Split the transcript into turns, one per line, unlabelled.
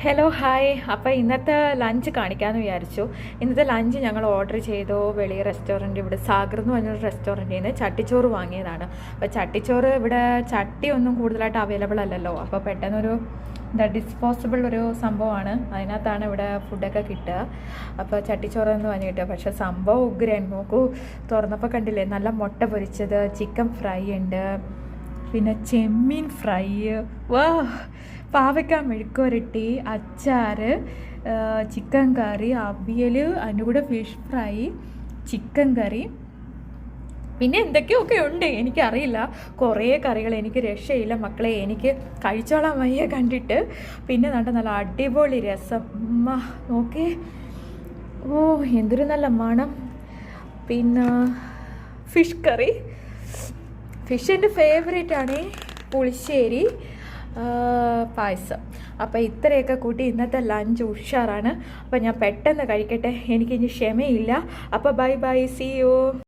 Hello hi. അപ്പോൾ ഇന്നത്തെ lunch കാണിക്കാമെന്ന് വിചാരിച്ചു. ഇന്നത്തെ ലഞ്ച് ഞങ്ങൾ ഓർഡർ ചെയ്തു വലിയ റെസ്റ്റോറൻറ്റ്, ഇവിടെ സാഗർ എന്ന് പറഞ്ഞൊരു റെസ്റ്റോറൻറ്റിൽ നിന്ന് ചട്ടിച്ചോറ് വാങ്ങിയതാണ്. അപ്പോൾ ചട്ടിച്ചോറ് ഇവിടെ ചട്ടിയൊന്നും കൂടുതലായിട്ട് അവൈലബിൾ അല്ലല്ലോ. അപ്പോൾ പെട്ടെന്നൊരു ഡിസ്പോസിബിൾ ഒരു സംഭവമാണ്, അതിനകത്താണ് ഇവിടെ ഫുഡൊക്കെ കിട്ടുക. അപ്പോൾ ചട്ടിച്ചോറ് എന്ന് പറഞ്ഞ് കിട്ടുക. പക്ഷേ സംഭവം ഉഗ്രൻ. നോക്കൂ, തുറന്നപ്പോൾ കണ്ടില്ലേ, നല്ല മുട്ട പൊരിച്ചത്, ചിക്കൻ ഫ്രൈ ഉണ്ട്, പിന്നെ ചെമ്മീൻ ഫ്രൈ, വാ, പാവയ്ക്ക മെഴുക്കുവരട്ടി, അച്ചാർ, ചിക്കൻ കറി, അവിയൽ, അതിൻ്റെ കൂടെ ഫിഷ് ഫ്രൈ, ചിക്കൻ കറി, പിന്നെ എന്തൊക്കെയൊക്കെ ഉണ്ട് എനിക്കറിയില്ല. കുറേ കറികൾ. എനിക്ക് രക്ഷയില്ല മക്കളെ, എനിക്ക് കഴിച്ചോളാൻ വയ്യ കണ്ടിട്ട്. പിന്നെ നല്ല അടിപൊളി രസം, നോക്കേ, ഓ എന്തൊരു നല്ല മണം. പിന്നെ ഫിഷ് കറി, ഫിഷ് എൻ്റെ ഫേവറേറ്റാണ്, പുളിശ്ശേരി, പായസം. അപ്പോൾ ഇത്രയൊക്കെ കൂട്ടി ഇന്നത്തെ ലഞ്ച് ഉഷാറാണ്. അപ്പോൾ ഞാൻ പെട്ടെന്ന് കഴിക്കട്ടെ, എനിക്കിനി ക്ഷമയില്ല. അപ്പോൾ ബൈ ബൈ, സീ യു.